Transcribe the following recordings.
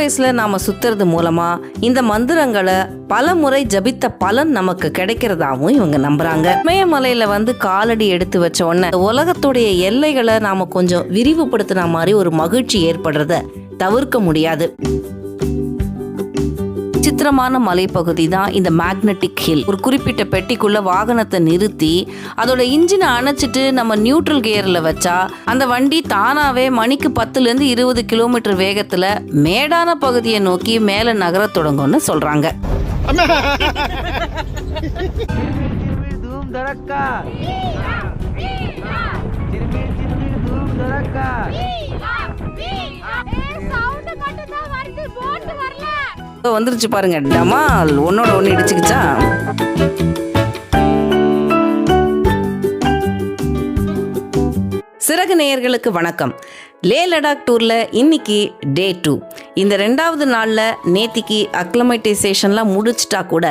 வயசுல நாம சுத்துறது மூலமா இந்த மந்திரங்களை பல முறை ஜபித்த பலன் நமக்கு கிடைக்கிறதாவும் இவங்க நம்புறாங்க. இமயமலையில காலடி எடுத்து வச்ச உடனே உலகத்துடைய எல்லைகளை நாம கொஞ்சம் விரிவுபடுத்தின மாதிரி ஒரு மகிழ்ச்சி ஏற்படுறத தவிர்க்க முடியாது. விசித்திரமான மலைப்பகுதி தான் இந்த மேக்னெட்டிக் ஹில். ஒரு குறிப்பிட்ட பெட்டிக்குள்ள வாகனத்தை நிறுத்தி அதோட இன்ஜினை அணைச்சிட்டு நம்ம நியூட்ரல் கியர்ல வச்சா அந்த வண்டி தானாவே மணிக்கு 10-20 கிலோமீட்டர் வேகத்துல மேடான பகுதியை நோக்கி மேல நகர தொடங்கும்னு சொல்றாங்க. வந்துருச்சு பாருங்க, டமால் ஒன்னோட ஒன்னு இடிச்சுக்கிச்சா. சிறகு நேயர்களுக்கு வணக்கம். லே லடாக் டூர்ல இன்னைக்கு டே 2. இந்த 2வது நாள்ல நேத்திக்கு அக்ளமைடைசேஷன்லாம் முடிச்சிட்டா கூட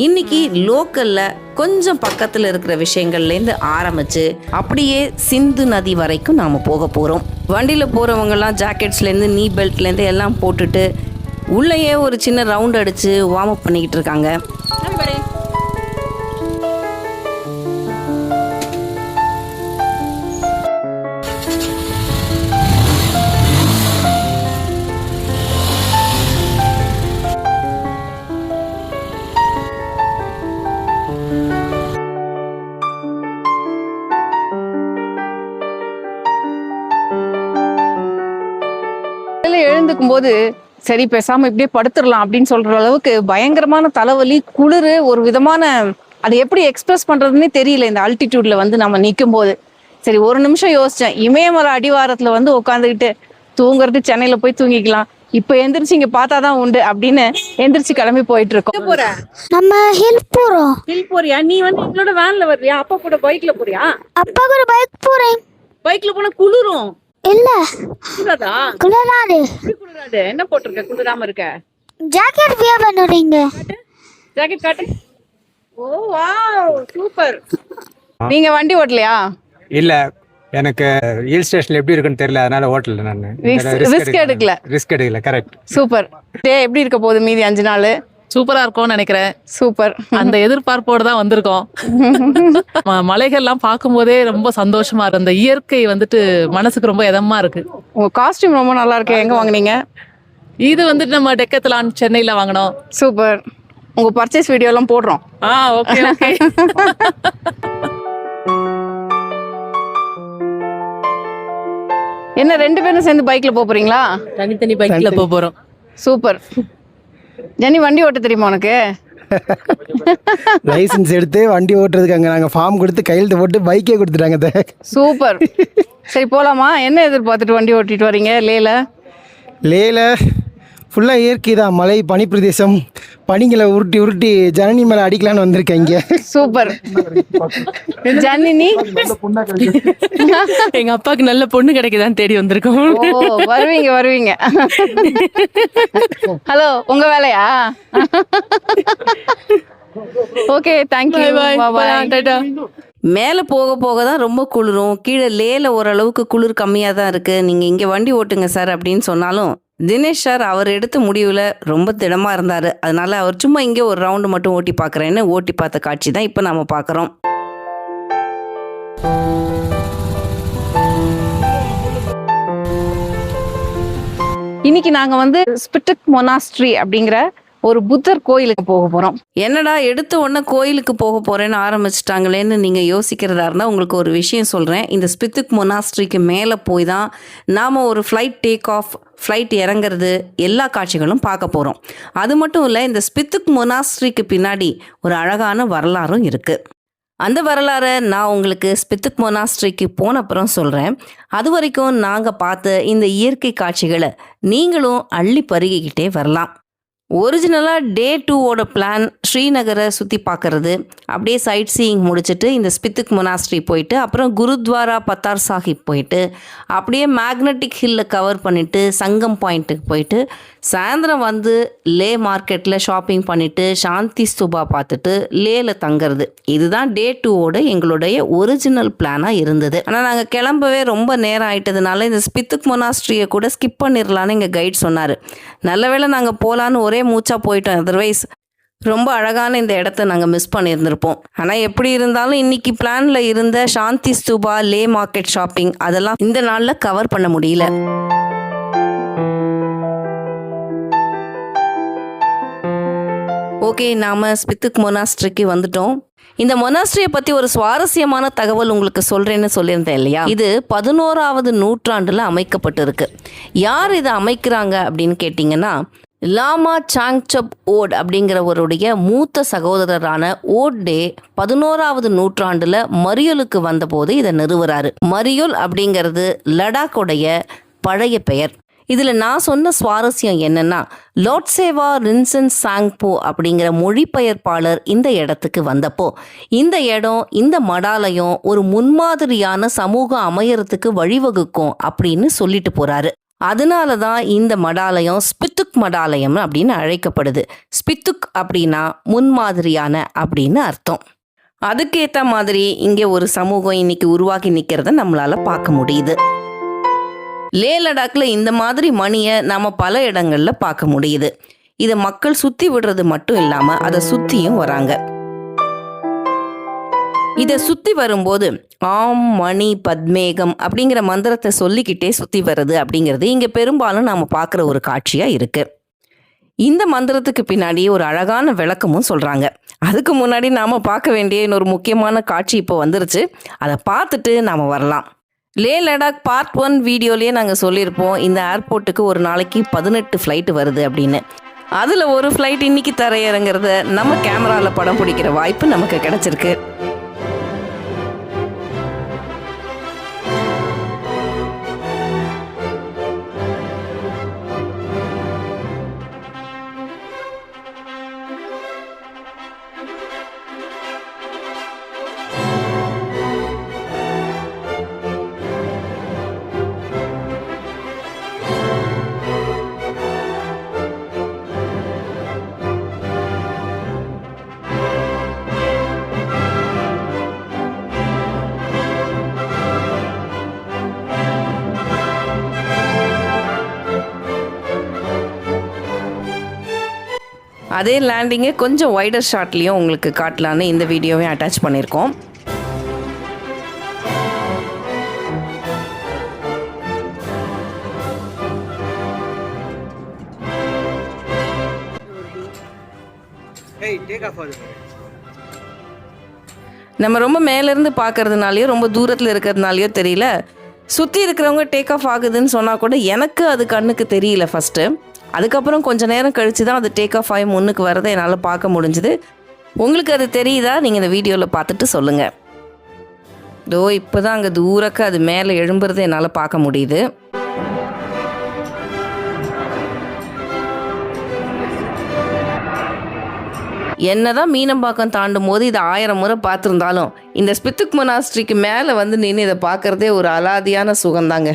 இன்னைக்கு லோக்கல்ல கொஞ்சம் பக்கத்துல இருக்கிற விஷயங்கள்லேருந்து ஆரம்பிச்சு அப்படியே சிந்து நதி வரைக்கும் நாம போக போறோம். வண்டியில போறவங்கலாம் ஜாக்கெட்ஸ்லேருந்து நீ பெல்ட்லேருந்து எல்லாம் போட்டுட்டு உள்ளேயே ஒரு சின்ன ரவுண்ட் அடிச்சு வார்ம் அப் பண்ணிக்கிட்டு இருக்காங்க. எழுந்துக்கும் போது சரி பேசாம இப்படியே படுத்துடலாம் அப்படின்னு சொல்ற அளவுக்கு பயங்கரமான தலைவலி, குளிர், ஒரு விதமான அதை எப்படி எக்ஸ்பிரஸ் பண்றதுன்னே தெரியல. இந்த ஆல்டிடியூட்ல நம்ம நிற்கும் போது சரி ஒரு நிமிஷம் யோசிச்சேன், இமயமலை அடிவாரத்துல உட்காந்துக்கிட்டு தூங்குறது சென்னையில போய் தூங்கிக்கலாம், இப்ப எந்திரிச்சு இங்க பார்த்தாதான் உண்டு அப்படின்னு எந்திரிச்சு கிளம்பி போயிட்டு இருக்கோம். நம்ம ஹில் போறோம். ஹில் போறியா? நீ எங்களோட வேன்ல வர்றியா? அப்பா கூட பைக்ல போறியா? அப்பா கூட பைக் போறேன். பைக்ல போனா குளிரும் இல்ல? குளிராதா? குளிராது. குளிராது. என்ன போட்டிருக்க? குளிராம இருக்க? ஜாக்கெட் வியர் பண்ணுறீங்க. ஜாக்கெட் காட்டு. ஓ வாவ், சூப்பர். நீங்க வண்டி ஓட்டலையா? இல்ல, எனக்கு ஹில் ஸ்டேஷன்ல எப்படி இருக்குன்னு தெரியல, அதனால ஓட்டல. நான் ரிஸ்க் எடுக்கல. கரெக்ட். சூப்பர். டே எப்படி இருக்க போகுது மீதி 5 நாள்? சூப்பரா இருக்கும்னு நினைக்கிறேன். சூப்பர். அந்த எதிர்பார்ப்போடு தான் வந்திருக்கோம். மலைகள்லாம் பார்க்கும்போதே ரொம்ப சந்தோஷமா இருக்கு. அந்த இயற்கை மனசுக்கு ரொம்ப இதமா இருக்கு. உங்க காஸ்டியூம் ரொம்ப நல்லா இருக்கு. எங்க வாங்குனீங்க? இது நம்ம டெக்கத்லான் சென்னையில வாங்கினோம். சூப்பர். உங்க பர்ச்சேஸ் வீடியோ எல்லாம் போடுறோம். Okay okay. என்ன 2 பேரும் சேர்ந்து பைக்ல போறீங்களா? தனித்தனி பைக்ல போறோம். சூப்பர். ஜனி, வண்டி ஓட்ட தெரியுமா உனக்கு? லைசன்ஸ் எடுத்து வண்டி ஓட்டுறதுக்கு அங்கே நாங்கள் ஃபார்ம் கொடுத்து கையெழுத்து போட்டு பைக்கே கொடுத்துட்டாங்க. சூப்பர். சரி போகலாமா? என்ன எதிர்பார்த்துட்டு வண்டி ஓட்டிட்டு வரீங்க? லேல ஃபுல்லாக இயற்கை தான். மலை, பனி பிரதேசம், பனிங்களை உருட்டி ஜனனி மேலே அடிக்கலான்னு வந்திருக்கேன் இங்கே. சூப்பர். ஜனி, நீ? எங்க அப்பாவுக்கு நல்ல பொண்ணு கிடைக்குதான்னு தேடி வந்திருக்கோம். வருவீங்க. ஹலோ, உங்க வேலையா? Okay, thank you. மேலே போக போக தான் ரொம்ப குளிரும். கீழே லேல ஓரளவுக்கு குளிர் கம்மியாக தான் இருக்குது. நீங்கள் இங்கே வண்டி ஓட்டுங்க சார் அப்படின்னு சொன்னாலும் தினேஷ் சார் அவர் எடுத்த முடிவில் ரொம்ப திடமாக இருந்தார். அதனால அவர் சும்மா இங்கே ஒரு ரவுண்டு மட்டும் ஓட்டி பார்க்குறேன்னு ஓட்டி பார்த்த காட்சி தான் இப்போ நம்ம பார்க்குறோம். இன்னைக்கு நாங்கள் ஸ்பிட்டிக் மொனாஸ்ட்ரி அப்படிங்கிற ஒரு புத்தர் கோயிலுக்கு போக போகிறோம். என்னடா எடுத்த உடனே கோயிலுக்கு போக போகிறேன்னு ஆரம்பிச்சிட்டாங்களேன்னு நீங்கள் யோசிக்கிறதா இருந்தால் உங்களுக்கு ஒரு விஷயம் சொல்கிறேன். இந்த ஸ்பித்திக் மொனாஸ்ட்ரிக்கு மேலே போய் தான் நாம் ஒரு ஃப்ளைட் இறங்குறது எல்லா காட்சிகளும் பார்க்க போகிறோம். அது மட்டும் இல்லை, இந்த ஸ்பித்திக் மொனாஸ்ட்ரிக்கு பின்னாடி ஒரு அழகான வரலாறும் இருக்குது. அந்த வரலாறை நான் உங்களுக்கு ஸ்பித்திக் மொனாஸ்ட்ரிக்கு போன அப்புறம் சொல்கிறேன். அது வரைக்கும் நாங்கள் பார்த்த இந்த இயற்கை காட்சிகளை நீங்களும் அள்ளி பருகிக்கிட்டே வரலாம். ஒரிஜினலாக டே 2ஓட பிளான் ஸ்ரீநகரை சுற்றி பார்க்கறது, அப்படியே சைட் சீயிங் முடிச்சுட்டு இந்த ஸ்பித்துக் மொனாஸ்ட்ரி போயிட்டு அப்புறம் குருத்வாரா பத்தார் சாஹிப் போயிட்டு அப்படியே மேக்னட்டிக் ஹில்லை கவர் பண்ணிவிட்டு சங்கம் பாயிண்ட்டுக்கு போயிட்டு சாயந்தரம் வந்து லே மார்க்கெட்டில் ஷாப்பிங் பண்ணிவிட்டு சாந்தி ஸ்தூபா பார்த்துட்டு லேல தங்கிறது. இதுதான் டே 2ஓட எங்களுடைய ஒரிஜினல் பிளானாக இருந்தது. ஆனால் நாங்கள் கிளம்பவே ரொம்ப நேரம் ஆயிட்டதுனால இந்த ஸ்பித்துக் மொனாஸ்ட்ரியை கூட ஸ்கிப் பண்ணிடலான்னு எங்கள் கைட் சொன்னார். நல்ல வேளை நாங்கள் போகலான்னு ஒரே மூச்சாக போயிட்டோம். அதர்வைஸ் ரொம்ப அழகான இந்த இடத்த நாங்கள் மிஸ் பண்ணியிருந்திருப்போம். ஆனால் எப்படி இருந்தாலும் இன்னைக்கு பிளானில் இருந்த சாந்தி ஸ்தூபா, லே மார்க்கெட் ஷாப்பிங் அதெல்லாம் இந்த நாளில் கவர் பண்ண முடியல. ஓகே, நாம் ஸ்பித்துக் மொனாஸ்ட்ரிக்கு வந்துட்டோம். இந்த மொனாஸ்ட்ரியை பற்றி ஒரு சுவாரஸ்யமான தகவல் உங்களுக்கு சொல்கிறேன்னு சொல்லியிருந்தேன் இல்லையா? இது 11ஆவது நூற்றாண்டில் அமைக்கப்பட்டிருக்கு. யார் இதை அமைக்கிறாங்க அப்படின்னு கேட்டிங்கன்னா, லாமா சாங்சப் ஓட் அப்படிங்கிறவருடைய மூத்த சகோதரரான ஓட் டே 11ஆவது நூற்றாண்டில் மரியுலுக்கு வந்தபோது இதை நிறுவுறாரு. மரியுல் அப்படிங்கிறது லடாக்குடைய பழைய பெயர். இதில் நான் சொன்ன சுவாரஸ்யம் என்னன்னா, லோட்சேவா ரின்சன் சாங்போ அப்படிங்கிற மொழிபெயர்ப்பாளர் இந்த இடத்துக்கு வந்தப்போ இந்த இடம், இந்த மடாலயம் ஒரு முன்மாதிரியான சமூகம் அமையறதுக்கு வழிவகுக்கும் அப்படின்னு சொல்லிட்டு போறாரு. அதனால தான் இந்த மடாலயம் ஸ்பித்துக் மடாலயம் அப்படின்னு அழைக்கப்படுது. ஸ்பித்துக் அப்படின்னா முன்மாதிரியான அப்படின்னு அர்த்தம். அதுக்கேற்ற மாதிரி இங்கே ஒரு சமூகம் இன்னைக்கு உருவாக்கி நிற்கிறத நம்மளால பார்க்க முடியுது. லே லடாக்கில் இந்த மாதிரி மணியை நாம் பல இடங்களில் பார்க்க முடியுது. இதை மக்கள் சுற்றி விடுறது மட்டும் இல்லாமல் அதை சுற்றியும் வராங்க. இதை சுற்றி வரும்போது ஆம் மணி பத்மேகம் அப்படிங்கிற மந்திரத்தை சொல்லிக்கிட்டே சுற்றி வருது அப்படிங்கிறது இங்கே பெரும்பாலும் நாம் பார்க்குற ஒரு காட்சியாக இருக்குது. இந்த மந்திரத்துக்கு பின்னாடி ஒரு அழகான விளக்கமும் சொல்கிறாங்க. அதுக்கு முன்னாடி நாம் பார்க்க வேண்டிய இன்னொரு முக்கியமான காட்சி இப்போ வந்துருச்சு. அதை பார்த்துட்டு நாம் வரலாம். லே லடாக் பார்ட் 1 வீடியோலேயே நாங்கள் சொல்லியிருப்போம், இந்த ஏர்போர்ட்டுக்கு ஒரு நாளைக்கு 18 ஃப்ளைட்டு வருது அப்படின்னு. அதில் ஒரு ஃப்ளைட் இன்னைக்கு தரையிறங்கிறத நம்ம கேமராவில் படம் பிடிக்கிற வாய்ப்பு நமக்கு கிடைச்சிருக்கு. அதே லேண்டிங்கை கொஞ்சம் வைடர் ஷாட்லேயும் உங்களுக்கு காட்டலான்னு இந்த வீடியோவை அட்டாச் பண்ணியிருக்கோம். நம்ம ரொம்ப மேலேருந்து பார்க்கறதுனாலையோ ரொம்ப தூரத்தில் இருக்கிறதுனாலையோ தெரியல, சுற்றி இருக்கிறவங்க டேக் ஆஃப் ஆகுதுன்னு சொன்னால் கூட எனக்கு அது கண்ணுக்கு தெரியல ஃபஸ்ட்டு. அதுக்கப்புறம் கொஞ்சம் நேரம் கழித்து தான் அது டேக் ஆஃப் ஆகி முன்னுக்கு வரதை என்னால் பார்க்க முடிஞ்சுது. உங்களுக்கு அது தெரியுதா? நீங்கள் இந்த வீடியோவில் பார்த்துட்டு சொல்லுங்கள். இதோ இப்போ தான் அங்கே தூரக்க அது மேலே எழும்புறதை என்னால் பார்க்க முடியுது. என்னதான் மீனம்பாக்கம் தாண்டும் போது இதை 1000 முறை பார்த்துருந்தாலும் இந்த ஸ்பித்துக் மொனாஸ்ட்ரிக்கு மேலே வந்து நின்று இதை பார்க்குறதே ஒரு அலாதியான சுகந்தாங்க.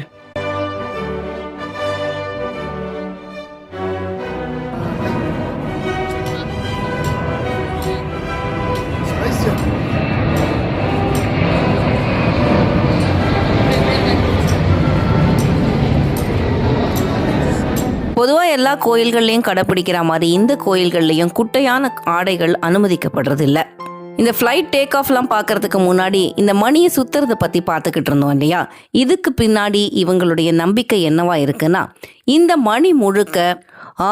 பொதுவாக எல்லா கோயில்கள்லையும் கடைப்பிடிக்கிற மாதிரி இந்த கோயில்கள்லையும் குட்டையான ஆடைகள் அனுமதிக்கப்படுறதில்ல. இந்த ஃப்ளைட் டேக் ஆஃப்லாம் பார்க்கறதுக்கு முன்னாடி இந்த மணியை சுற்றுறதை பற்றி பார்த்துக்கிட்டு இருந்தோம் இல்லையா? இதுக்கு பின்னாடி இவங்களுடைய நம்பிக்கை என்னவா இருக்குன்னா, இந்த மணி முழுக்க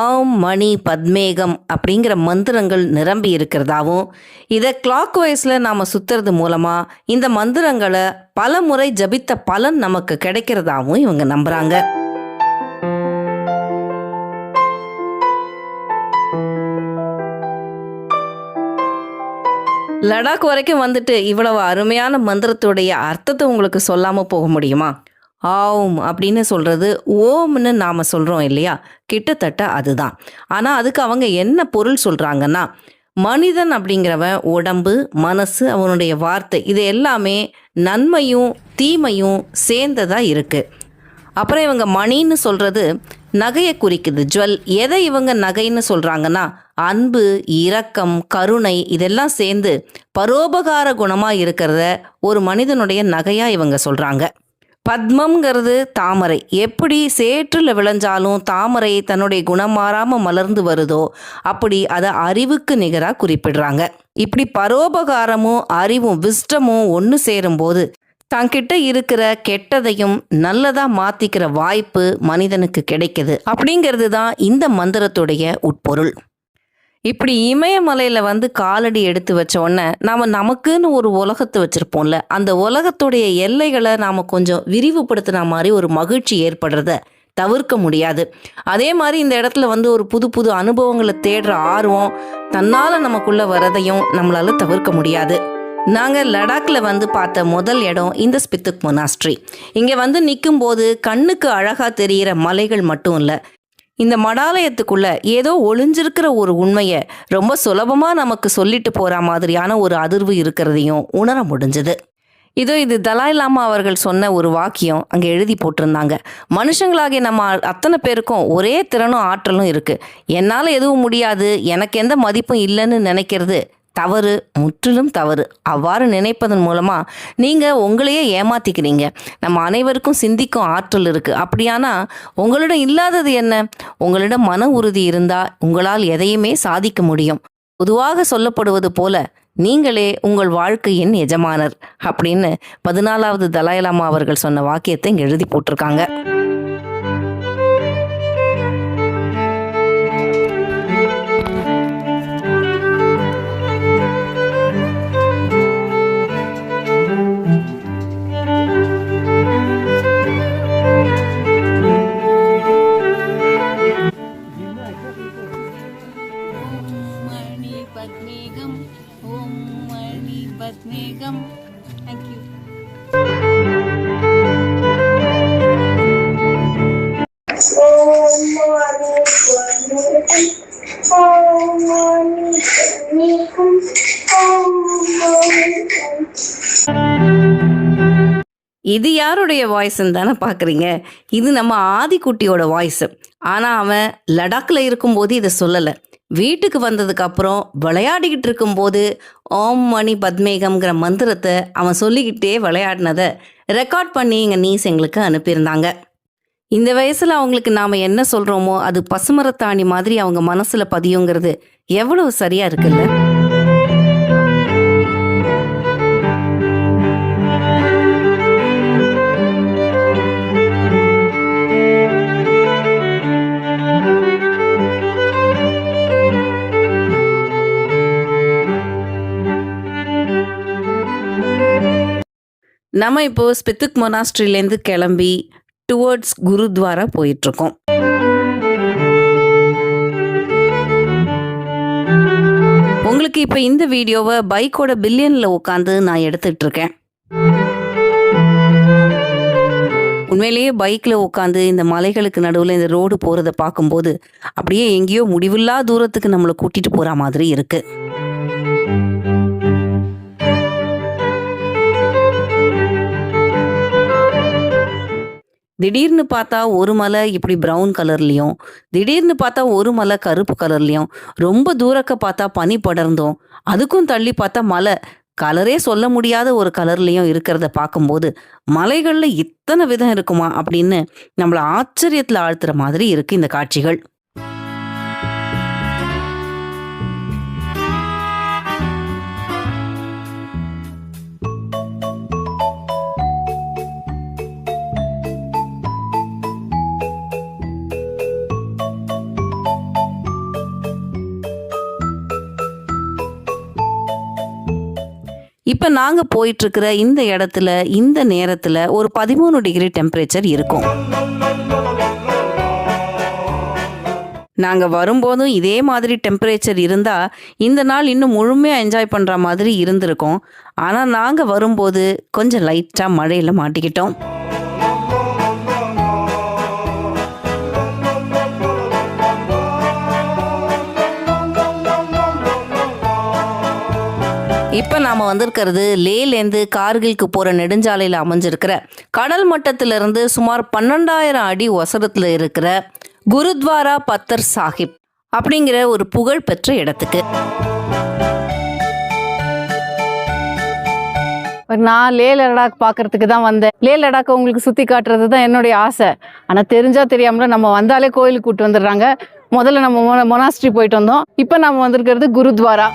ஆம் மணி பத்மேகம் அப்படிங்கிற மந்திரங்கள் நிரம்பி இருக்கிறதாவும், இதை கிளாக் வைஸில் நாம் சுற்றுறது மூலமாக இந்த மந்திரங்களை பல முறை ஜபித்த பலன் நமக்கு கிடைக்கிறதாவும் இவங்க நம்புகிறாங்க. லடாக் வரைக்கும் வந்துட்டு இவ்வளவு அருமையான மந்திரத்துடைய அர்த்தத்தை உங்களுக்கு சொல்லாமல் போக முடியுமா? ஆவும் அப்படின்னு சொல்கிறது ஓம்னு நாம் சொல்கிறோம் இல்லையா, கிட்டத்தட்ட அதுதான். ஆனால் அதுக்கு அவங்க என்ன பொருள் சொல்கிறாங்கன்னா, மனிதன் அப்படிங்கிறவன் உடம்பு, மனசு, அவனுடைய வார்த்தை இது எல்லாமே நன்மையும் தீமையும் சேர்ந்ததாக இருக்குது. அப்புறம் இவங்க மணின்னு சொல்கிறது நகையை குறிக்குது, ஜுவல். எதை இவங்க நகைன்னு சொல்கிறாங்கன்னா, அன்பு, இரக்கம், கருணை இதெல்லாம் சேர்ந்து பரோபகார குணமாக இருக்கிறத ஒரு மனிதனுடைய நகையாக இவங்க சொல்கிறாங்க. பத்மங்கிறது தாமரை. எப்படி சேற்றில் விளைஞ்சாலும் தாமரை தன்னுடைய குணம் மாறாமல் மலர்ந்து வருதோ அப்படி அதை அறிவுக்கு நிகராக குறிப்பிடுறாங்க. இப்படி பரோபகாரமும் அறிவும் விஸ்டமும் ஒன்று சேரும்போது தங்கிட்ட இருக்கிற கெட்டதையும் நல்லதா மாத்திக்கிற வாய்ப்பு மனிதனுக்கு கிடைக்குது அப்படிங்கிறது தான் இந்த மந்திரத்துடைய உட்பொருள். இப்படி இமயமலையில் வந்து காலடி எடுத்து வச்ச உடனே நாம் நமக்குன்னு ஒரு உலகத்தை வச்சுருப்போம்ல, அந்த உலகத்துடைய எல்லைகளை நாம் கொஞ்சம் விரிவுபடுத்தின மாதிரி ஒரு மகிழ்ச்சி ஏற்படுறத தவிர்க்க முடியாது. அதே மாதிரி இந்த இடத்துல வந்து ஒரு புது புது அனுபவங்களை தேடுற ஆர்வம் தன்னால் நமக்குள்ள வரதையும் நம்மளால தவிர்க்க முடியாது. நாங்கள் லடாக்கில் வந்து பார்த்த முதல் இடம் இந்த ஸ்பித்துக் மொனாஸ்ட்ரி. இங்கே வந்து நிற்கும்போது கண்ணுக்கு அழகாக தெரிகிற மலைகள் மட்டும் இல்லை, இந்த மடாலயத்துக்குள்ள ஏதோ ஒளிஞ்சிருக்கிற ஒரு உண்மையை ரொம்ப சுலபமாக நமக்கு சொல்லிட்டு போகிற மாதிரியான ஒரு அதிர்வு இருக்கிறதையும் உணர முடிஞ்சது. இது தலாய் லாமா அவர்கள் சொன்ன ஒரு வாக்கியம் அங்கே எழுதி போட்டிருந்தாங்க. மனுஷங்களாகிய நம்ம அத்தனை பேருக்கும் ஒரே திறனும் ஆற்றலும் இருக்குது. என்னால் எதுவும் முடியாது, எனக்கு எந்த மதிப்பும் இல்லைன்னு நினைக்கிறது தவறு, முற்றிலும் தவறு. அவ்வாறு நினைப்பதன் மூலமாக நீங்கள் உங்களையே ஏமாத்திக்கிறீங்க. நம்ம அனைவருக்கும் சிந்திக்கும் ஆற்றல் இருக்குது. அப்படியானா உங்களிடம் இல்லாதது என்ன? உங்களிடம் மன உறுதி இருந்தால் உங்களால் எதையுமே சாதிக்க முடியும். பொதுவாக சொல்லப்படுவது போல நீங்களே உங்கள் வாழ்க்கையின் எஜமானர் அப்படின்னு 14வது தலாய் லாமா அவர்கள் சொன்ன வாக்கியத்தை இங்கே எழுதி போட்டிருக்காங்க. இது யாருடைய வாய்ஸ்ன்னு தானே பார்க்குறீங்க? இது நம்ம ஆதிக்குட்டியோட வாய்ஸு. ஆனால் அவன் லடாக்கில் இருக்கும்போது இதை சொல்லலை. வீட்டுக்கு வந்ததுக்கு அப்புறம் விளையாடிக்கிட்டு இருக்கும்போது ஓம் மணி பத்மேகம்ங்கிற மந்திரத்தை அவன் சொல்லிக்கிட்டே விளையாடினதை ரெக்கார்ட் பண்ணி எங்கள் நீஸ் எங்களுக்கு அனுப்பியிருந்தாங்க. இந்த வயசில் அவங்களுக்கு நாம் என்ன சொல்கிறோமோ அது பசுமரத்தாணி மாதிரி அவங்க மனசில் பதியுங்கிறது எவ்வளவு சரியாக இருக்குல்ல? நம்ம இப்போ ஸ்பித்துக் மொனாஸ்ட்ரிலேருந்து கிளம்பி டுவர்ட்ஸ் குருத்வாரா போயிட்டுருக்கோம். உங்களுக்கு இப்போ இந்த வீடியோவை பைக்கோட பில்லியனில் உட்காந்து நான் எடுத்துட்டு இருக்கேன். உண்மையிலேயே பைக்கில் உட்காந்து இந்த மலைகளுக்கு நடுவில் இந்த ரோடு போகிறத பார்க்கும்போது அப்படியே எங்கேயோ முடிவில்லா தூரத்துக்கு நம்மளை கூட்டிகிட்டு போகிற மாதிரி இருக்குது. திடீர்னு பார்த்தா ஒரு மலை இப்படி ப்ரௌன் கலர்லேயும், திடீர்னு பார்த்தா ஒரு மலை கருப்பு கலர்லேயும், ரொம்ப தூரக்க பார்த்தா பனி படர்ந்தோம், அதுக்கும் தள்ளி பார்த்தா மலை கலரே சொல்ல முடியாத ஒரு கலர்லேயும் இருக்கிறத பார்க்கும்போது மலைகளில் இத்தனை விதம் இருக்குமா அப்படின்னு நம்மளை ஆச்சரியத்தில் ஆழ்த்துற மாதிரி இருக்குது இந்த காட்சிகள். இப்போ நாங்கள் போயிட்டுருக்கிற இந்த இடத்துல இந்த நேரத்தில் ஒரு 13 டிகிரி டெம்பரேச்சர் இருக்கும். நாங்கள் வரும்போதும் இதே மாதிரி டெம்பரேச்சர் இருந்தால் இந்த நாள் இன்னும் முழுமையாக என்ஜாய் பண்ணுற மாதிரி இருந்திருக்கும். ஆனால் நாங்கள் வரும்போது கொஞ்சம் லைட்டாக மழையில் மாட்டிக்கிட்டோம். இப்போ நாம் வந்திருக்கிறது லேலேருந்து கார்கிலுக்கு போகிற நெடுஞ்சாலையில் அமைஞ்சிருக்கிற கடல் மட்டத்திலிருந்து சுமார் 12,000 அடி உசரத்தில் இருக்கிற குருத்வாரா பத்தர் சாஹிப் அப்படிங்கிற ஒரு புகழ்பெற்ற இடத்துக்கு. நான் லே லடாக் பார்க்கறதுக்கு தான் வந்தேன். லே லடாக் உங்களுக்கு சுற்றி காட்டுறது தான் என்னுடைய ஆசை. ஆனால் தெரிஞ்சா தெரியாமல நம்ம வந்தாலே கோயிலுக்கு கூப்பிட்டு வந்துடுறாங்க. முதல்ல நம்ம மொனாஸ்ட்ரி போயிட்டு வந்தோம். இப்போ நம்ம வந்திருக்கிறது குருத்வாரா.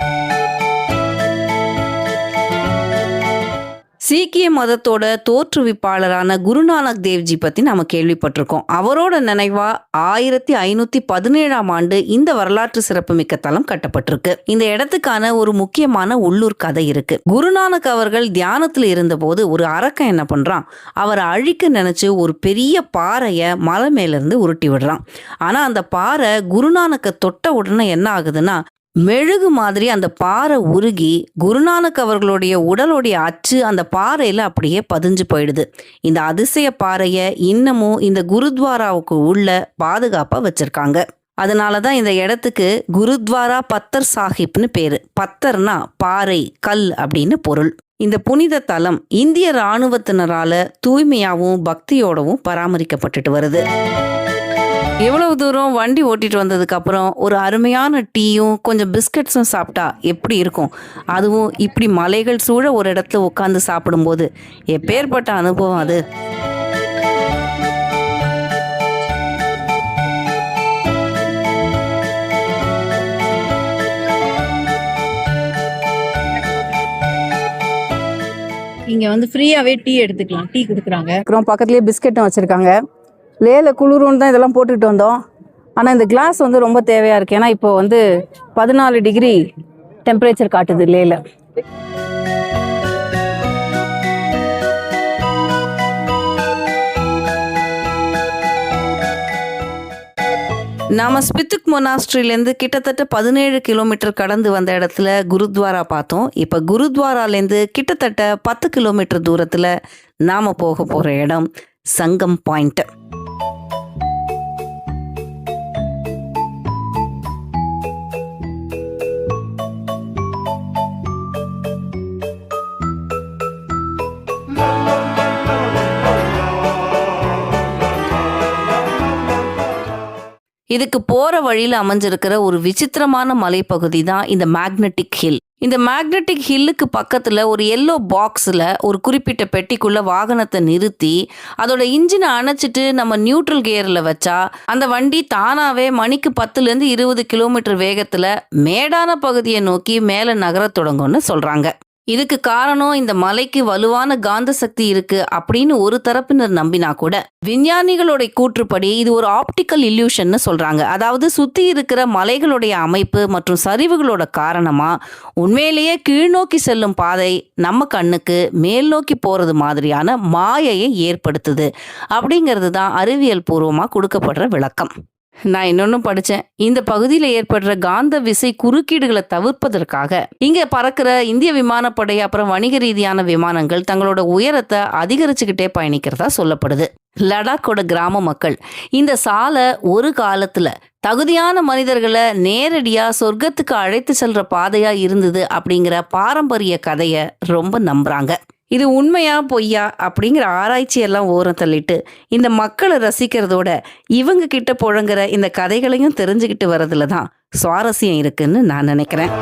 சீக்கிய மதத்தோட தோற்றுவிப்பாளரான குருநானக் தேவ்ஜி பற்றி நம்ம கேள்விப்பட்டிருக்கோம். அவரோட நினைவா 1517ஆம் ஆண்டு இந்த வரலாற்று சிறப்புமிக்க தலம் கட்டப்பட்டிருக்கு. இந்த இடத்துக்கான ஒரு முக்கியமான உள்ளூர் கதை இருக்கு. குருநானக் அவர்கள் தியானத்துல இருந்தபோது ஒரு அரக்கன் என்ன பண்றான், அவரை அழிக்க நினைச்சு ஒரு பெரிய பாறையை மலை மேல இருந்து உருட்டி விடுறான். ஆனா அந்த பாறை குருநானக்கை தொட்ட உடனே என்ன ஆகுதுன்னா, மெழுகு மாதிரி அந்த பாறை உருகி குருநானக் அவர்களுடைய உடலுடைய அச்சு அந்த பாறையில் அப்படியே பதிஞ்சு போயிடுது. இந்த அதிசய பாறையை இன்னமும் இந்த குருத்வாராவுக்கு உள்ள பாதுகாப்பாக வச்சிருக்காங்க. அதனால தான் இந்த இடத்துக்கு குருத்வாரா பத்தர் சாஹிப்னு பேரு. பத்தர்னா பாறை, கல் அப்படின்னு பொருள். இந்த புனித தலம் இந்திய இராணுவத்தினரால தூய்மையாகவும் பக்தியோடவும் பராமரிக்கப்பட்டுட்டு வருது. எவ்வளவு தூரம் வண்டி ஓட்டிட்டு வந்ததுக்கு அப்புறம் ஒரு அருமையான டீயும் கொஞ்சம் பிஸ்கட்ஸும் சாப்பிட்டா எப்படி இருக்கும்? அதுவும் இப்படி மலைகள் சூழ ஒரு இடத்துல உட்காந்து சாப்பிடும்போது எப்பேற்பட்ட அனுபவம் அது. இங்க வந்து ஃப்ரீயாவே டீ எடுத்துக்கலாம். டீ கொடுக்குறாங்க. அப்புறம் பக்கத்துலயே பிஸ்கெட்டும் வச்சிருக்காங்க. லேல குளிருன்னு தான் இதெல்லாம் போட்டுக்கிட்டு வந்தோம். ஆனால் இந்த கிளாஸ் வந்து ரொம்ப தேவையாக இருக்குது. ஏன்னா இப்போ வந்து 14 டிகிரி டெம்பரேச்சர் காட்டுது லேல. நாம ஸ்பித்துக் மொனாஸ்ட்ரிலேருந்து கிட்டத்தட்ட 17 கிலோமீட்டர் கடந்து வந்த இடத்துல குருத்வாரா பார்த்தோம். இப்போ குருத்வாராலேருந்து கிட்டத்தட்ட 10 கிலோமீட்டர் தூரத்தில் நாம் போக போகிற இடம் சங்கம் பாயிண்ட். இதுக்கு போற வழியில் அமைஞ்சிருக்கிற ஒரு விசித்திரமான மலைப்பகுதி தான் இந்த மேக்னெட்டிக் ஹில். இந்த மேக்னெட்டிக் ஹில்லுக்கு பக்கத்துல ஒரு எல்லோ பாக்ஸ்ல ஒரு குறிப்பிட்ட பெட்டிக்குள்ள வாகனத்தை நிறுத்தி அதோட இன்ஜினை அணைச்சிட்டு நம்ம நியூட்ரல் கியர்ல வச்சா அந்த வண்டி தானாவே மணிக்கு 10லேருந்து 20 கிலோமீட்டர் வேகத்துல மேடான பகுதியை நோக்கி மேல நகர தொடங்கும்னு சொல்றாங்க. இதுக்கு காரணம் இந்த மலைக்கு வலுவான காந்த சக்தி இருக்கு அப்படின்னு ஒரு தரப்பினர் நம்பினா கூட விஞ்ஞானிகளோட கூற்றுப்படி இது ஒரு ஆப்டிக்கல் இல்யூஷன்னு சொல்றாங்க. அதாவது சுத்தி இருக்கிற மலைகளுடைய அமைப்பு மற்றும் சரிவுகளோட காரணமா உண்மையிலேயே கீழ்நோக்கி செல்லும் பாதை நம்ம கண்ணுக்கு மேல் நோக்கி போறது மாதிரியான மாயையை ஏற்படுத்துது அப்படிங்கிறது தான் அறிவியல் பூர்வமா கொடுக்கப்படுற விளக்கம். நான் இன்னொன்னும் படித்தேன். இந்த பகுதியில் ஏற்படுற காந்த விசை குறுக்கீடுகளை தவிர்ப்பதற்காக இங்கே பறக்கிற இந்திய விமானப்படை அப்புறம் வணிக ரீதியான விமானங்கள் தங்களோட உயரத்தை அதிகரிச்சுக்கிட்டே பயணிக்கிறதா சொல்லப்படுது. லடாக்கோட கிராம மக்கள் இந்த சாலை ஒரு காலத்துல தகுதியான மனிதர்களை நேரடியா சொர்க்கத்துக்கு அழைத்து செல்ற பாதையா இருந்தது அப்படிங்கிற பாரம்பரிய கதையை ரொம்ப நம்புறாங்க. இது உண்மையா பொய்யா அப்படிங்கிற ஆராய்ச்சி எல்லாம் ஓரம் தள்ளிட்டு இந்த மக்களை ரசிக்கிறதோட இவங்க கிட்ட புழங்குற இந்த கதைகளையும் தெரிஞ்சுக்கிட்டு வர்றதுல தான் சுவாரஸ்யம் இருக்குன்னு நான் நினைக்கிறேன்.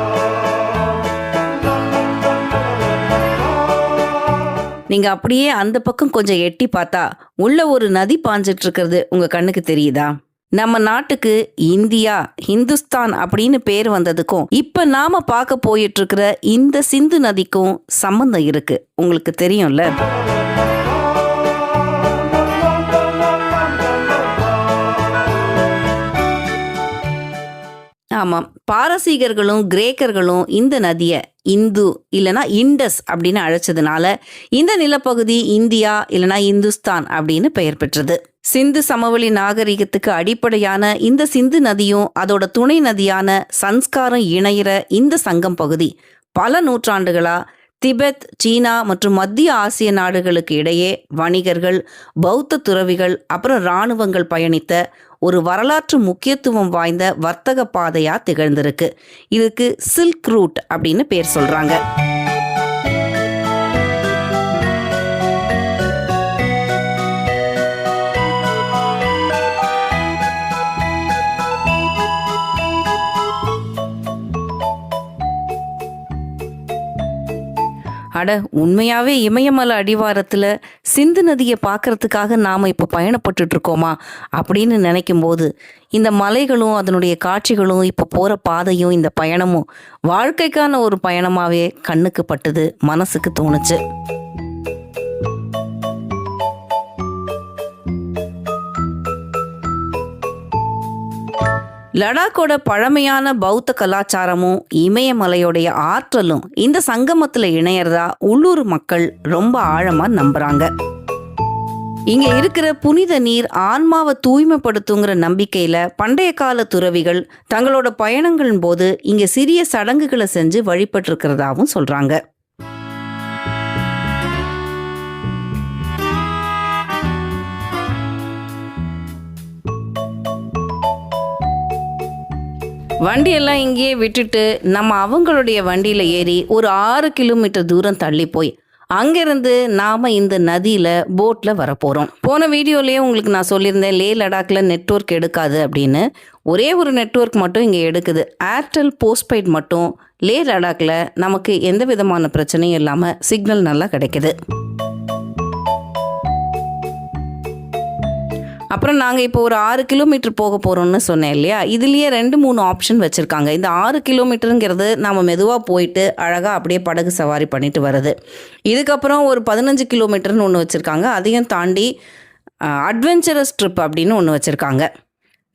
நீங்க அப்படியே அந்த பக்கம் கொஞ்சம் எட்டி பார்த்தா உள்ள ஒரு நதி பாஞ்சிட்டு இருக்கிறது உங்க கண்ணுக்கு தெரியுதா? நம்ம நாட்டுக்கு இந்தியா, ஹிந்துஸ்தான் அப்படின்னு பேர் வந்ததுக்கும் இப்ப நாம பார்க்க போயிட்டு இருக்கிற இந்த சிந்து நதிக்கும் சம்பந்தம் இருக்கு. உங்களுக்கு தெரியும்ல. ஆமாம், பாரசீகர்களும் கிரேக்கர்களும் இந்த நதியை இந்து இல்லைனா இண்டஸ் அப்படின்னு அழைச்சதுனால இந்த நிலப்பகுதி இந்தியா இல்லைனா இந்துஸ்தான் அப்படின்னு பெயர் பெற்றது. சிந்து சமவெளி நாகரிகத்துக்கு அடிப்படையான இந்த சிந்து நதியும் அதோட துணை நதியான சன்ஸ்காரம் இணையிற இந்த சங்கம் பகுதி பல நூற்றாண்டுகளா திபெத், சீனா மற்றும் மத்திய ஆசிய நாடுகளுக்கு இடையே வணிகர்கள், பௌத்த துறவிகள் அப்புறம் இராணுவங்கள் பயணித்த ஒரு வரலாற்று முக்கியத்துவம் வாய்ந்த வர்த்தக பாதையா திகழ்ந்திருக்கு. இதுக்கு சில்க் ரூட் அப்படின்னு பேர் சொல்றாங்க. அட உண்மையாவே இமயமலை அடிவாரத்தில் சிந்து நதியை பார்க்கறதுக்காக நாம் இப்போ பயணப்பட்டுட்டு இருக்கோமா அப்படின்னு நினைக்கும் போது இந்த மலைகளும் அதனுடைய காட்சிகளும் இப்போ போகிற பாதையும் இந்த பயணமும் வாழ்க்கைக்கான ஒரு பயணமாகவே கண்ணுக்கு பட்டுது, மனசுக்கு தோணுச்சு. லடாக்கோட பழமையான பௌத்த கலாச்சாரமும் இமயமலையோடைய ஆற்றலும் இந்த சங்கமத்தில் இணையறதா உள்ளூர் மக்கள் ரொம்ப ஆழமாக நம்புறாங்க. இங்க இருக்கிற புனித நீர் ஆன்மாவை தூய்மைப்படுத்துங்கிற நம்பிக்கையில பண்டைய கால துறவிகள் தங்களோட பயணங்களின் போது இங்க சிறிய சடங்குகளை செஞ்சு வழிபட்டு இருக்கிறதாவும் சொல்றாங்க. வண்டியெல்லாம் இங்கேயே விட்டுட்டு நம்ம அவங்களுடைய வண்டியில் ஏறி ஒரு 6 கிலோமீட்டர் தூரம் தள்ளி போய் அங்கேருந்து நாம் இந்த நதியில் போட்டில் வரப்போகிறோம். போன வீடியோலேயே உங்களுக்கு நான் சொல்லியிருந்தேன் லே லடாக்கில் நெட்வொர்க் எடுக்காது அப்படின்னு. ஒரே ஒரு நெட்வொர்க் மட்டும் இங்கே எடுக்குது. ஏர்டெல் போஸ்ட்பெய்ட் மட்டும் லே லடாக்கில் நமக்கு எந்த விதமான பிரச்சனையும் இல்லாமல் சிக்னல் நல்லா கிடைக்குது. அப்புறம் நாங்கள் இப்போ ஒரு 6 கிலோமீட்டர் போக போகிறோம்னு சொன்னேன் இல்லையா, இதுலேயே 2-3 ஆப்ஷன் வச்சுருக்காங்க. இந்த 6 கிலோமீட்டருங்கிறது நம்ம மெதுவாக போயிட்டு அழகாக அப்படியே படகு சவாரி பண்ணிட்டு வருது. இதுக்கப்புறம் ஒரு 15 கிலோமீட்டர்னு ஒன்று வச்சுருக்காங்க. அதையும் தாண்டி அட்வென்ச்சரஸ் ட்ரிப் அப்படின்னு ஒன்று வச்சுருக்காங்க.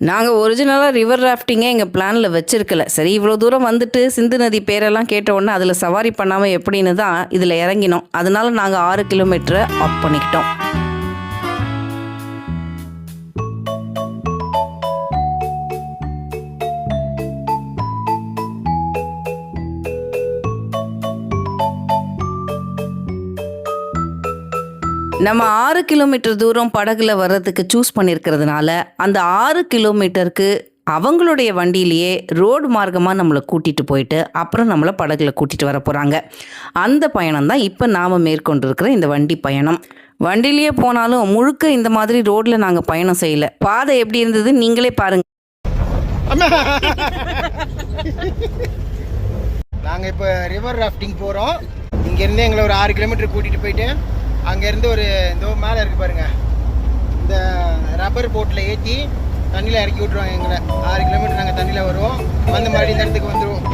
நாங்கள் ஒரிஜினலாக ரிவர் ராஃப்டிங்கே எங்கள் பிளானில் வச்சுருக்கல. சரி, இவ்வளோ தூரம் வந்துட்டு சிந்து நதி பேரெல்லாம் கேட்ட உடனே அதில் சவாரி பண்ணாமல் எப்படின்னு தான் இதில் இறங்கினோம். அதனால நாங்கள் 6 கிலோமீட்டரை ஆஃப் பண்ணிக்கிட்டோம். நம்ம 6 கிலோமீட்டர் தூரம் படகுல வர்றதுக்கு சூஸ் பண்ணியிருக்கிறதுனால அந்த 6 கிலோமீட்டருக்கு அவங்களுடைய வண்டியிலேயே ரோடு மார்க்கமாக நம்மளை கூட்டிகிட்டு போயிட்டு அப்புறம் நம்மளை படகுல கூட்டிகிட்டு வர போகிறாங்க. அந்த பயணம் தான் இப்போ நாம் மேற்கொண்டிருக்கிற இந்த வண்டி பயணம். வண்டியிலேயே போனாலும் முழுக்க இந்த மாதிரி ரோட்டில் நாங்கள் பயணம் செய்யலை. பாதை எப்படி இருந்தது நீங்களே பாருங்கள். நாங்கள் இப்போ ரிவர் ராஃப்டிங் போகிறோம். இங்கேருந்து எங்களை ஒரு 6 கிலோமீட்டர் கூட்டிகிட்டு போயிட்டு அங்கேருந்து ஒரு இந்த மேலே இருக்குது பாருங்கள், இந்த ரப்பர் போட்டில் ஏற்றி தண்ணியில் இறக்கி விட்ருவாங்க எங்களை. 6 கிலோமீட்டர் நாங்கள் தண்ணியில் வருவோம், வந்து மறுபடியும் இந்த இடத்துக்கு வந்துடுவோம்.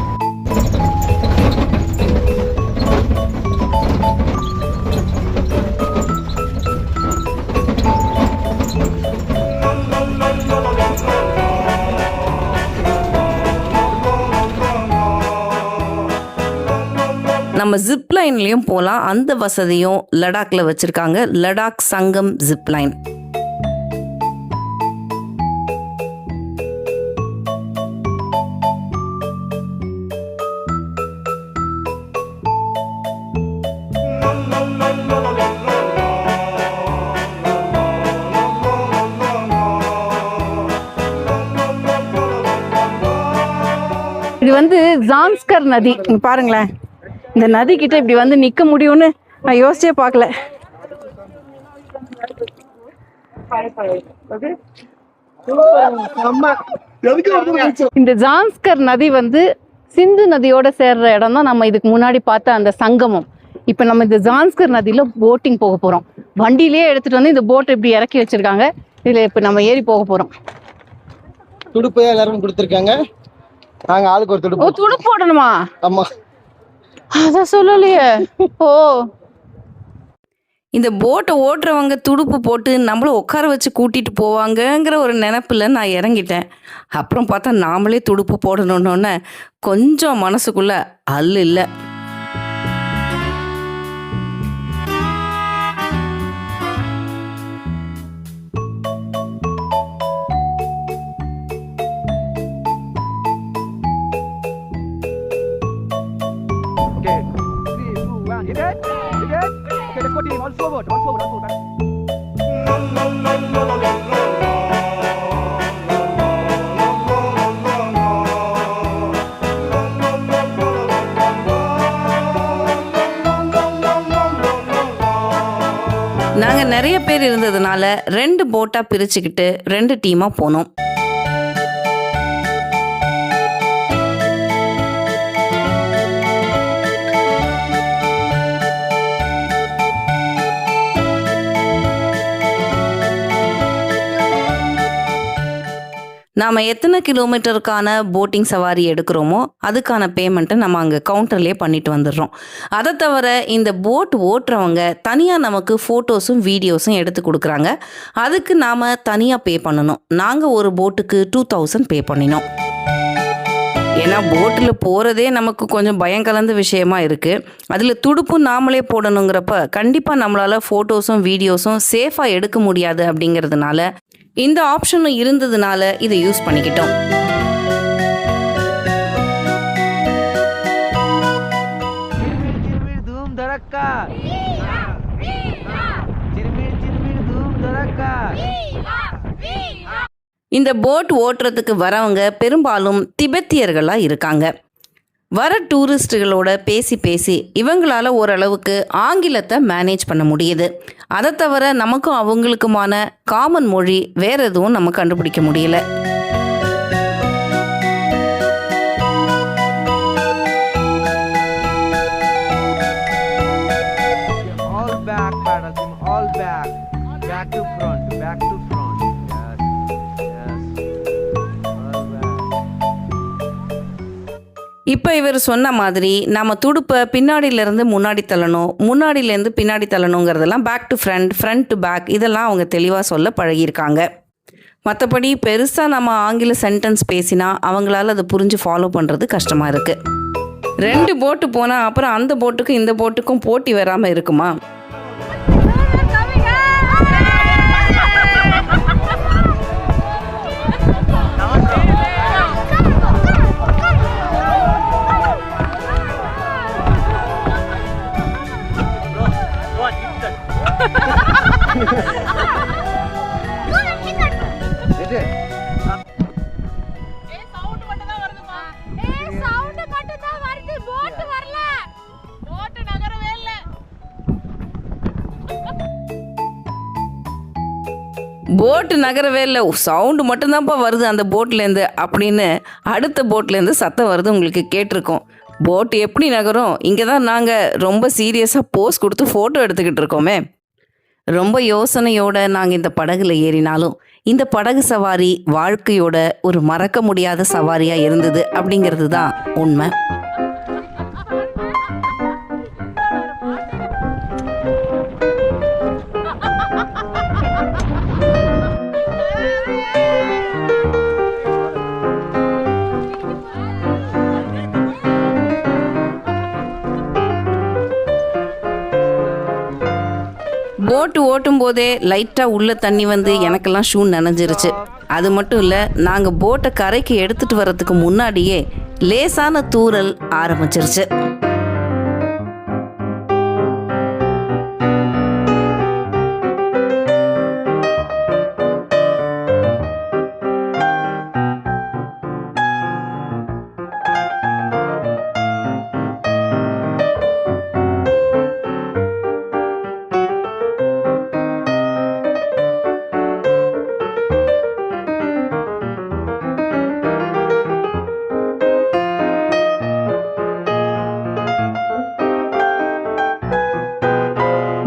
நம்ம ஜிப் லைன்லேயும் போகலாம். அந்த வசதியும் லடாக்கில் வச்சுருக்காங்க. லடாக் சங்கம் ஜிப் லைன். இது வந்து ஜான்ஸ்கர் நதி. இங்க பாருங்களேன், இந்த நதி கிட்ட இப்படி வந்து நிக்க முடியும்னு நான் யோசிச்சே பார்க்கல. இந்த ஜான்ஸ்கர் நதி வந்து சிந்து நதியோட சேர்ற இடம் தான் நம்ம இதுக்கு முன்னாடி பார்த்த அந்த சங்கமம். இப்ப நம்ம இந்த ஜான்ஸ்கர் நதியில போட்டிங் போக போறோம். வண்டியிலேயே எடுத்துட்டு வந்து இந்த போட் இப்படி இறக்கி வச்சிருக்காங்க. இதுல இப்ப நம்ம ஏறி போக போறோம். துடுப்பு எல்லாரும் கொடுத்துருக்காங்க. நாங்க ஆளுக்கு ஒரு துடுப்பு. துடுப்பு போடணுமா? ஆமா, அதான் சொல்லலையே. ஓ, இந்த போட்டை ஓட்டுறவங்க துடுப்பு போட்டு நம்மள உட்கார வச்சு கூட்டிட்டு போவாங்கங்கிற ஒரு நினைப்புல நான் இறங்கிட்டேன். அப்புறம் பார்த்தா நாமளே துடுப்பு போடணுன்னொன்னே கொஞ்சம் மனசுக்குள்ள அல்லு இல்லை. நாங்கள் நிறைய பேர் இருந்ததுனால 2 போட்டாக பிரிச்சுக்கிட்டு 2 டீமாக போனோம். நாம் எத்தனை கிலோமீட்டருக்கான போட்டிங் சவாரி எடுக்கிறோமோ அதுக்கான பேமெண்ட்டை நம்ம அங்கே கவுண்டர்லேயே பண்ணிட்டு வந்துடுறோம். அதை தவிர இந்த போட் ஓட்டுறவங்க தனியாக நமக்கு ஃபோட்டோஸும் வீடியோஸும் எடுத்து கொடுக்குறாங்க. அதுக்கு நாம் தனியாக பே பண்ணணும். நாங்கள் ஒரு போட்டுக்கு 2000 பே பண்ணினோம். ஏன்னா போட்டில் போகிறதே நமக்கு கொஞ்சம் பயம் கலந்த விஷயமா இருக்குது. அதில் துடுப்பும் நாமளே போடணுங்கிறப்ப கண்டிப்பாக நம்மளால் ஃபோட்டோஸும் வீடியோஸும் சேஃபாக எடுக்க முடியாது. அப்படிங்கிறதுனால இந்த ஆப்ஷனும் இருந்ததுனால இதை யூஸ் பண்ணிக்கிட்டோம். இந்த போட் ஓட்டுறதுக்கு வரவங்க பெரும்பாலும் திபெத்தியர்களாக இருக்காங்க. வர டூரிஸ்ட்டுகளோட பேசி பேசி இவங்களால ஓரளவுக்கு ஆங்கிலத்தை மேனேஜ் பண்ண முடியுது. அதை தவிர நமக்கும் அவங்களுக்குமான காமன் மொழி வேற எதுவும் நம்ம கண்டுபிடிக்க முடியல. All back, paddle team, all back. Back to front, back to front. இப்போ இவர் சொன்ன மாதிரி நம்ம துடுப்பை பின்னாடியிலேருந்து முன்னாடி தள்ளணும், முன்னாடியிலேருந்து பின்னாடி தள்ளணுங்கிறதெல்லாம் back to front, front to back, இதெல்லாம் அவங்க தெளிவாக சொல்ல பழகியிருக்காங்க. மற்றபடி பெருசாக நம்ம ஆங்கில சென்டென்ஸ் பேசினா அவங்களால அதை புரிஞ்சு ஃபாலோ பண்ணுறது கஷ்டமாக இருக்குது. 2 போட்டு போனால் அப்புறம் அந்த போட்டுக்கும் இந்த போட்டுக்கும் போட்டி வராமல் இருக்குமா? போட்டு நகரவே இல்லை, சவுண்டு மட்டும்தான்ப்பா வருது அந்த போட்லேருந்து அப்படின்னு அடுத்த போட்லேருந்து சத்தம் வருது. உங்களுக்கு கேட்டிருக்கோம். போட்டு எப்படி நகரும்? இங்கே தான் நாங்கள் ரொம்ப சீரியஸாக போஸ் கொடுத்து ஃபோட்டோ எடுத்துக்கிட்டு இருக்கோமே. ரொம்ப யோசனையோடு நாங்கள் இந்த படகுல ஏறினாலும் இந்த படகு சவாரி வாழ்க்கையோட ஒரு மறக்க முடியாத சவாரியாக இருந்தது அப்படிங்கிறது தான் உண்மை. போட்டு ஓட்டும் போதே லைட்டாக உள்ள தண்ணி வந்து எனக்கெல்லாம் ஷூ நனைஞ்சிருச்சு. அது மட்டும் இல்லை, நாங்கள் போட்டை கரைக்கு எடுத்துகிட்டு வர்றதுக்கு முன்னாடியே லேசான தூறல் ஆரம்பிச்சிருச்சு.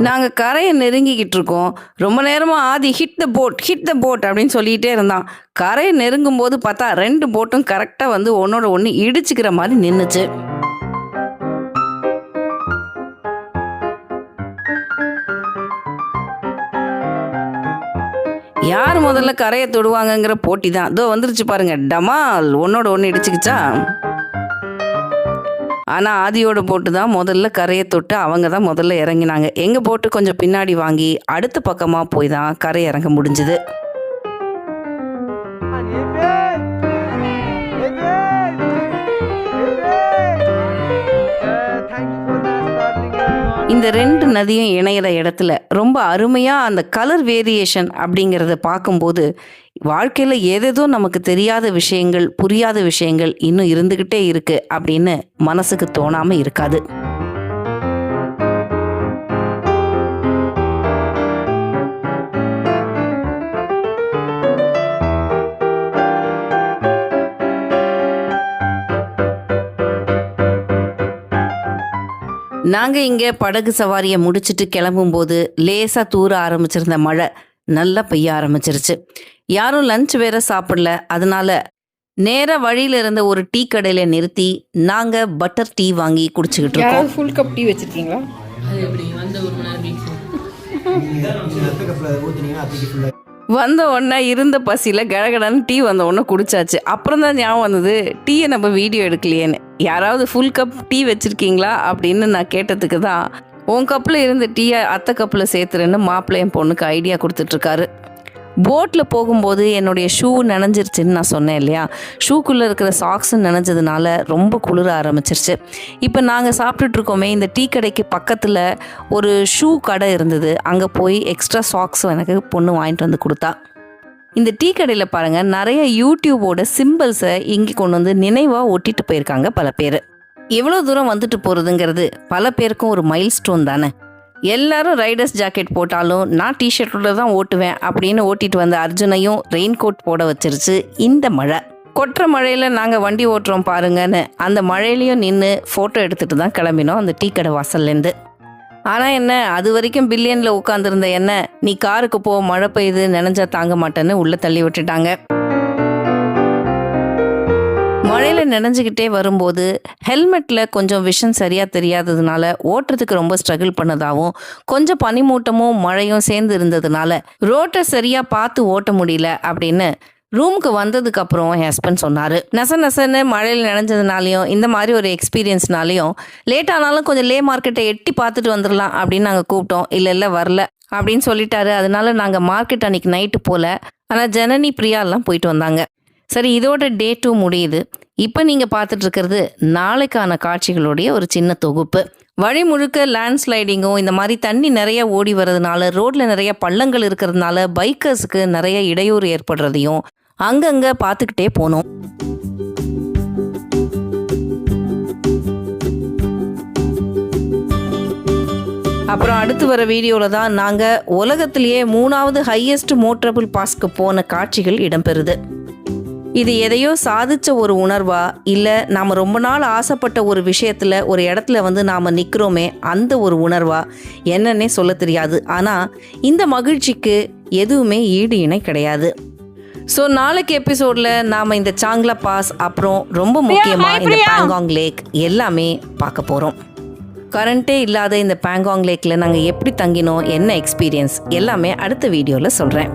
நாங்கள் கரையை நெருங்கிக்கிட்டு இருக்கோம். ரொம்ப நேரமாக ஆதி ஹிட் த போட் அப்படின்னு சொல்லிகிட்டே இருந்தான். கரையை நெருங்கும் போது பார்த்தா 2 போட்டும் கரெக்டாக வந்து ஒன்னோட ஒன்று இடிச்சுக்கிற மாதிரி நின்றுச்சு. யார் முதல்ல கரையை தொடுவாங்கங்கிற போட்டி தான். இதோ வந்துருச்சு பாருங்க, டமால் ஒன்னோட ஒன்று இடிச்சுக்கிச்சா. ஆனால் ஆதியோட போட்டு தான் முதல்ல கரையை தொட்டு அவங்க தான் முதல்ல இறங்கினாங்க. எங்கள் போட்டு கொஞ்சம் பின்னாடி வாங்கி அடுத்த பக்கமாக போய் தான் கரை இறங்க முடிஞ்சுது. இந்த 2 நதியும் இணையிற இடத்துல ரொம்ப அருமையாக அந்த கலர் வேரியேஷன் அப்படிங்கிறத பார்க்கும்போது வாழ்க்கையில் ஏதேதோ நமக்கு தெரியாத விஷயங்கள், புரியாத விஷயங்கள் இன்னும் இருந்துக்கிட்டே இருக்கு அப்படின்னு மனசுக்கு தோணாமல் இருக்காது. நாங்கள் இங்கே படகு சவாரியை முடிச்சுட்டு கிளம்பும்போது லேசாக தூர ஆரம்பிச்சிருந்த மழை நல்லா பெய்ய ஆரம்பிச்சிருச்சு. யாரும் லஞ்ச் வேற சாப்பிடல. அதனால நேரா வழியில இருந்த ஒரு டீ கடையில நிறுத்தி நாங்க பட்டர் டீ வாங்கி குடிச்சுக்கிட்டு இருக்கோம். யாராவது ஃபுல் கப் டீ வச்சிருக்கீங்களா? வந்த உடனே இருந்த பசியில் கடகடன்னு டீ வந்த உடனே குடிச்சாச்சு. அப்புறம் தான் ஞாபகம் வந்தது, டீயை நம்ம வீடியோ எடுக்கலையேன்னு. யாராவது ஃபுல் கப் டீ வச்சுருக்கீங்களா அப்படின்னு நான் கேட்டதுக்கு தான், உன் கப்பில் இருந்த டீயை அத்தை கப்பில் சேர்த்துருன்னு மாப்பிள்ளை என் பொண்ணுக்கு ஐடியா கொடுத்துட்ருக்காரு. போட்டில் போகும்போது என்னுடைய ஷூ நனைஞ்சிருச்சுன்னு நான் சொன்னேன் இல்லையா, ஷூக்குள்ளே இருக்கிற சாக்ஸு நனைஞ்சதுனால ரொம்ப குளிர ஆரம்பிச்சிருச்சு. இப்போ நாங்கள் சாப்பிட்டுட்ருக்கோமே, இந்த டீ கடைக்கு பக்கத்தில் ஒரு ஷூ கடை இருந்தது. அங்கே போய் எக்ஸ்ட்ரா சாக்ஸும் எனக்கு பொண்ணு வாங்கிட்டு வந்து கொடுத்தா. இந்த டீ கடையில் பாருங்கள், நிறைய யூடியூபோட சிம்பிள்ஸை இங்கே கொண்டு வந்து நினைவாக ஒட்டிட்டு போயிருக்காங்க பல பேர். எவ்வளோ தூரம் வந்துட்டு போகிறதுங்கிறது பல பேருக்கும் ஒரு மைல் ஸ்டோன் தானே. எல்லாரும் ரைடர்ஸ் ஜாக்கெட் போட்டாலும் நான் டிஷர்ட்டோட தான் ஓட்டுவேன் அப்படின்னு ஓட்டிட்டு வந்த அர்ஜுனையும் ரெயின் கோட் போட வச்சிருச்சு இந்த மழை. கொட்டுற மழையில் நாங்கள் வண்டி ஓட்டுறோம் பாருங்கன்னு அந்த மழையிலையும் நின்று ஃபோட்டோ எடுத்துகிட்டு தான் கிளம்பினோம் அந்த டீ கடை வாசல்லேருந்து. ஆனால் என்ன, அது வரைக்கும் பில்லியனில் உட்காந்துருந்த என்ன, நீ காருக்கு போ, மழை பெய்யுது, நினைஞ்சா தாங்க மாட்டேன்னு உள்ளே தள்ளி விட்டுட்டாங்க. மழையில் நினைஞ்சிக்கிட்டே வரும்போது ஹெல்மெட்டில் கொஞ்சம் விஷன் சரியாக தெரியாததுனால ஓட்டுறதுக்கு ரொம்ப ஸ்ட்ரகிள் பண்ணதாகவும், கொஞ்சம் பனிமூட்டமும் மழையும் சேர்ந்து இருந்ததுனால ரோட்டை சரியாக பார்த்து ஓட்ட முடியல அப்படின்னு ரூமுக்கு வந்ததுக்கப்புறம் என் ஹஸ்பண்ட் சொன்னார். நசன்னு மழையில் நினைஞ்சதுனாலையும் இந்த மாதிரி ஒரு எக்ஸ்பீரியன்ஸ்னாலையும் லேட் ஆனாலும் கொஞ்சம் லே மார்க்கெட்டை எட்டி பார்த்துட்டு வந்துடலாம் அப்படின்னு நாங்கள் கூப்பிட்டோம். இல்லை வரல அப்படின்னு சொல்லிட்டாரு. அதனால நாங்கள் மார்க்கெட் அன்றைக்கி நைட்டு போல, ஆனால் ஜனனி பிரியாலாம் போயிட்டு வந்தாங்க. சரி, இதோட டே 2 முடியுது. இப்போ நீங்கள் பார்த்துட்டு இருக்கிறது நாளைக்கான காட்சிகளுடைய ஒரு சின்ன தொகுப்பு. வழி முழுக்க லேண்ட்ஸ்லைடிங்கும் இந்த மாதிரி தண்ணி நிறைய ஓடி வர்றதுனால, ரோட்ல நிறைய பள்ளங்கள் இருக்கிறதுனால பைக்கர்ஸுக்கு நிறைய இடையூறு ஏற்படுறதையும் அங்கங்கே பார்த்துக்கிட்டே போனோம். அப்புறம் அடுத்து வர வீடியோவில் தான் நாங்கள் உலகத்திலேயே 3வது ஹையஸ்ட் மோட்டரபிள் பாஸ்க்கு போன காட்சிகள் இடம்பெறுது. இது எதையோ சாதிச்ச ஒரு உணர்வா, இல்லை நாம் ரொம்ப நாள் ஆசைப்பட்ட ஒரு விஷயத்தில் ஒரு இடத்துல வந்து நாம் நிற்கிறோமே அந்த ஒரு உணர்வா என்னன்னே சொல்ல தெரியாது. ஆனால் இந்த மகிழ்ச்சிக்கு எதுவுமே ஈடு இணை கிடையாது. ஸோ நாளைக்கு எபிசோடில் நாம் இந்த சாங்லா பாஸ், அப்புறம் ரொம்ப முக்கியமாக இந்த பேங்காங் லேக் எல்லாமே பார்க்க போகிறோம். கரண்ட்டே இல்லாத இந்த பேங்காங் லேக்கில் நாங்கள் எப்படி தங்கினோம், என்ன எக்ஸ்பீரியன்ஸ் எல்லாமே அடுத்த வீடியோவில் சொல்கிறேன்.